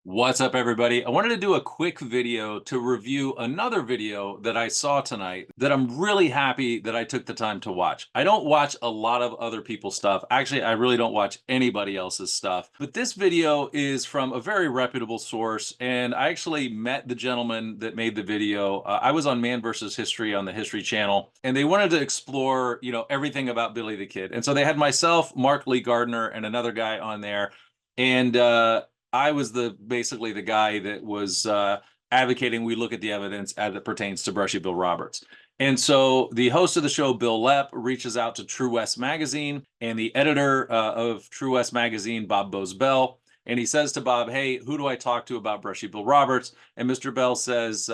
What's up, everybody? I wanted to do a quick video to review another video that I saw tonight that I'm really happy that I took the time to watch. I don't watch a lot of other people's stuff. Actually, I really don't watch anybody else's stuff. But this video is from a very reputable source, and I actually met the gentleman that made the video. I was on Man vs. History on the History Channel, and they wanted to explore, everything about Billy the Kid. And so they had myself, Mark Lee Gardner, and another guy on there. And I was basically the guy that was advocating we look at the evidence as it pertains to Brushy Bill Roberts. And so the host of the show, Bill Lepp, reaches out to True West Magazine and the editor of True West Magazine, Bob Bozbell. And he says to Bob, "Hey, who do I talk to about Brushy Bill Roberts?" And Mr. Bell says,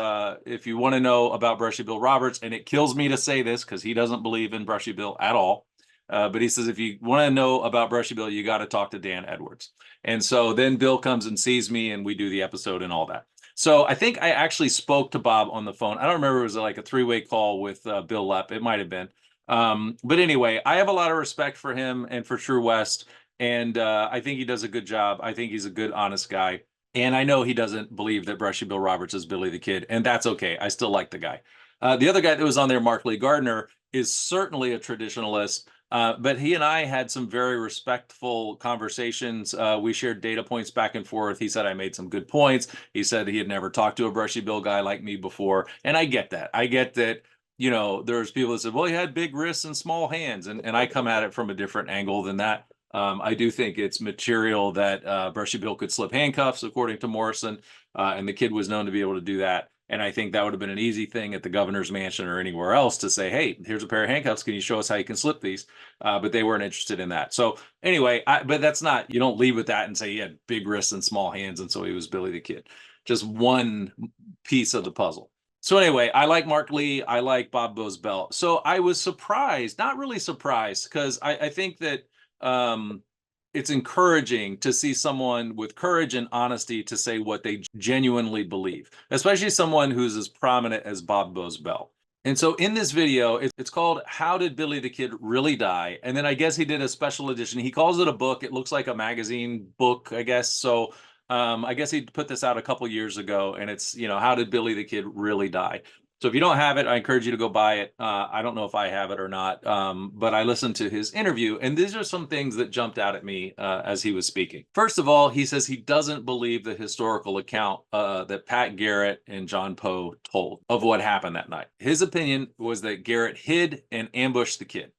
"If you want to know about Brushy Bill Roberts," and it kills me to say this because he doesn't believe in Brushy Bill at all. But he says, if you want to know about Brushy Bill, you got to talk to Dan Edwards. And so then Bill comes and sees me and we do the episode and all that. So I think I actually spoke to Bob on the phone. I don't remember, it was like a three-way call with Bill Lepp. It might have been. But anyway, I have a lot of respect for him and for True West. And I think he does a good job. I think he's a good, honest guy. And I know he doesn't believe that Brushy Bill Roberts is Billy the Kid. And that's okay. I still like the guy. The other guy that was on there, Mark Lee Gardner, is certainly a traditionalist. But he and I had some very respectful conversations. We shared data points back and forth. He said I made some good points. He said he had never talked to a Brushy Bill guy like me before. And I get that. I get that, there's people that said, well, he had big wrists and small hands. And I come at it from a different angle than that. I do think it's material that Brushy Bill could slip handcuffs, according to Morrison. And the kid was known to be able to do that. And I think that would have been an easy thing at the governor's mansion or anywhere else to say, hey, here's a pair of handcuffs. Can you show us how you can slip these? But they weren't interested in that. So anyway, but that's not, you don't leave with that and say he had big wrists and small hands. And so he was Billy the Kid. Just one piece of the puzzle. So anyway, I like Mark Lee. I like Bob Bozbell. So I was surprised, not really surprised, because I think that it's encouraging to see someone with courage and honesty to say what they genuinely believe, especially someone who's as prominent as Bob Bozbell. And so in this video, it's called How Did Billy the Kid Really Die? And then I guess he did a special edition. He calls it a book. It looks like a magazine book, I guess. So I guess he put this out a couple years ago, and it's, How Did Billy the Kid Really Die? So if you don't have it, I encourage you to go buy it. I don't know if I have it or not, but I listened to his interview, and these are some things that jumped out at me as he was speaking. First of all, he says he doesn't believe the historical account that Pat Garrett and John Poe told of what happened that night. His opinion was that Garrett hid and ambushed the kid.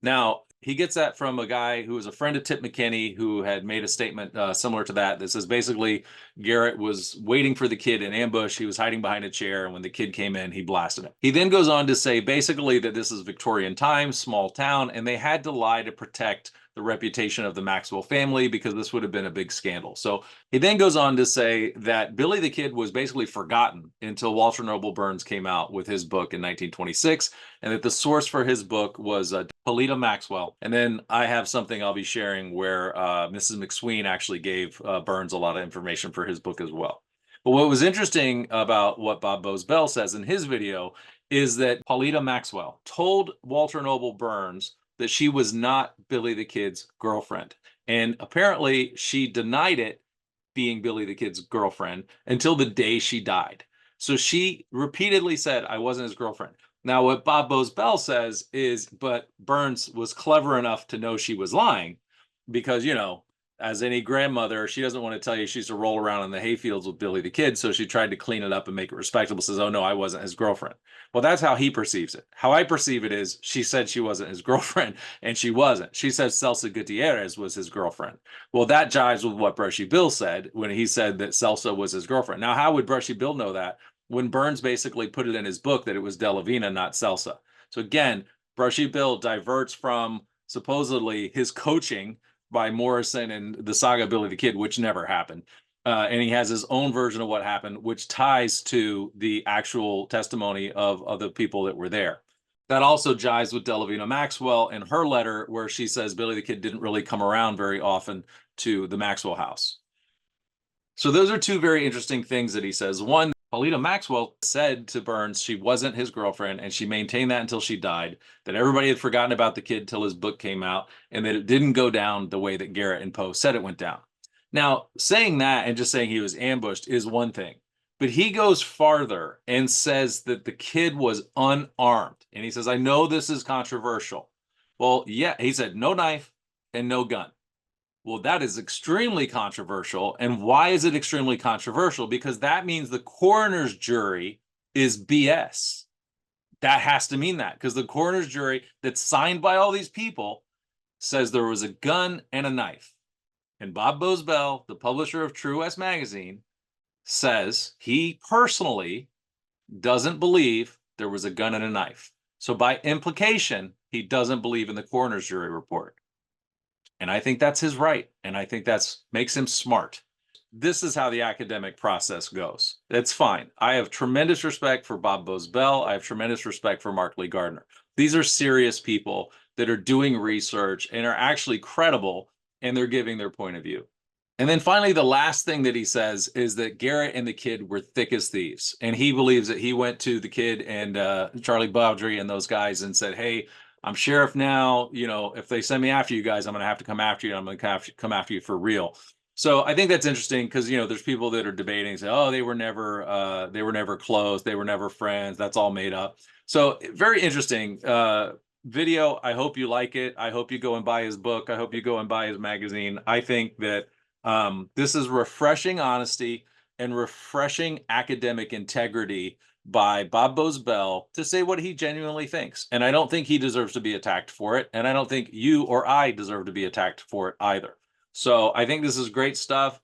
Now, he gets that from a guy who was a friend of Tip McKinney, who had made a statement similar to that says basically Garrett was waiting for the kid in ambush. He was hiding behind a chair, and when the kid came in, he blasted him. He then goes on to say basically that this is Victorian times, small town, and they had to lie to protect the reputation of the Maxwell family because this would have been a big scandal. So he then goes on to say that Billy the Kid was basically forgotten until Walter Noble Burns came out with his book in 1926, and that the source for his book was Pauletta Maxwell. And then I have something I'll be sharing where Mrs. McSween actually gave Burns a lot of information for his book as well. But what was interesting about what Bob Bozbell says in his video is that Pauletta Maxwell told Walter Noble Burns that she was not Billy the Kid's girlfriend. And apparently she denied it being Billy the Kid's girlfriend until the day she died. So she repeatedly said, I wasn't his girlfriend. Now, what Bob Bozbell says is, but Burns was clever enough to know she was lying because, as any grandmother, she doesn't want to tell you she used to roll around in the hayfields with Billy the Kid. So she tried to clean it up and make it respectable. Says, oh, no, I wasn't his girlfriend. Well, that's how he perceives it. How I perceive it is she said she wasn't his girlfriend, and she wasn't. She said Celsa Gutierrez was his girlfriend. Well, that jives with what Brushy Bill said when he said that Celsa was his girlfriend. Now, how would Brushy Bill know that when Burns basically put it in his book that it was Delavina, not Celsa? So again, Brushy Bill diverts from supposedly his coaching by Morrison and the saga Billy the Kid, which never happened. And he has his own version of what happened, which ties to the actual testimony of the people that were there. That also jives with Delavina Maxwell in her letter, where she says Billy the Kid didn't really come around very often to the Maxwell house. So those are two very interesting things that he says. One, Pauletta Maxwell said to Burns she wasn't his girlfriend, and she maintained that until she died, that everybody had forgotten about the kid till his book came out, and that it didn't go down the way that Garrett and Poe said it went down. Now, saying that and just saying he was ambushed is one thing, but he goes farther and says that the kid was unarmed. And he says, I know this is controversial. Well, yeah, he said no knife and no gun. Well, that is extremely controversial. And why is it extremely controversial? Because that means the coroner's jury is BS. That has to mean that because the coroner's jury that's signed by all these people says there was a gun and a knife. And Bob Bozbel, the publisher of True West magazine, says he personally doesn't believe there was a gun and a knife. So by implication, he doesn't believe in the coroner's jury report. And I think that's his right. And I think that's makes him smart. This is how the academic process goes. It's fine. I have tremendous respect for Bob Bozbel. I have tremendous respect for Mark Lee Gardner. These are serious people that are doing research and are actually credible, and they're giving their point of view. And then finally, the last thing that he says is that Garrett and the kid were thick as thieves. And he believes that he went to the kid and Charlie Bowdry and those guys and said, hey, I'm sheriff now. You know, if they send me after you guys, I'm going to have to come after you. I'm going to come after you for real. So I think that's interesting because, you know, there's people that are debating, say, oh, they were never close. They were never friends. That's all made up. So very interesting video. I hope you like it. I hope you go and buy his book. I hope you go and buy his magazine. I think that this is refreshing honesty and refreshing academic integrity by Bob Bozbel to say what he genuinely thinks. And I don't think he deserves to be attacked for it. And I don't think you or I deserve to be attacked for it either. So I think this is great stuff.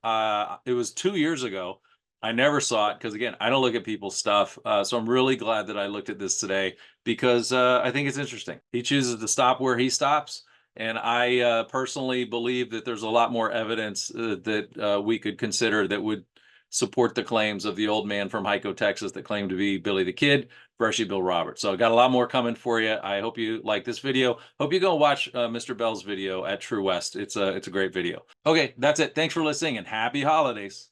It was 2 years ago. I never saw it because, again, I don't look at people's stuff. So I'm really glad that I looked at this today because I think it's interesting. He chooses to stop where he stops. And I personally believe that there's a lot more evidence that we could consider that would support the claims of the old man from Hyco, Texas that claimed to be Billy the Kid, Brushy Bill Roberts. So I got a lot more coming for you. I hope you like this video. Hope you go watch Mr. Bell's video at True West. It's a great video. Okay, that's it. Thanks for listening and happy holidays.